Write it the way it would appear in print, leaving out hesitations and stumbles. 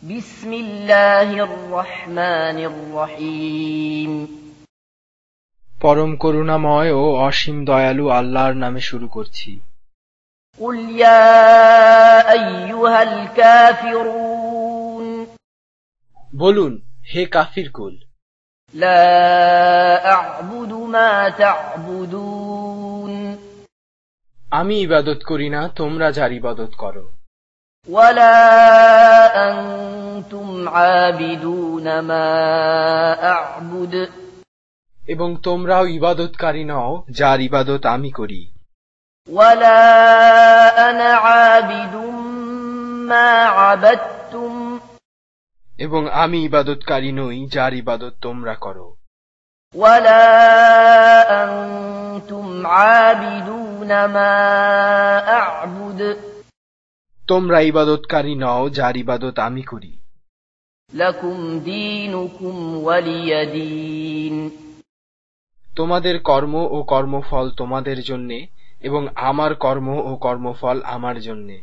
বিসমিল্লাহির রহমানির রহিম। পরম করুণাময় ও অসীম দয়ালু আল্লাহর নামে শুরু করছি। কুল ইয়া আইয়ুহাল কাফিরুন, বলুন হে কাফির কুল, লা আ'বুদু মা তা'বুদুন, আমি ইবাদত করি না তোমরা যার ইবাদত করো। ওয়ালা আনতুম আবিদুনা মা আ'বুদ, এবং তোমরাও ইবাদতকারী নও যার ইবাদত আমি করি। ওয়ালা আনা আবিদুম মা আবাদতুম, এবং আমি ইবাদতকারী নই যার ইবাদত তোমরা করো। ওয়ালা আনতুম আবিদুনা মা আ'বুদ, তোমরা ইবাদতকারী নও যার ইবাদত আমি করি। লাকুম দীনুকুম ওয়ালিয়া দীন, তোমাদের কর্ম ও কর্মফল তোমাদের জন্যে এবং আমার কর্ম ও কর্মফল আমার জন্যে।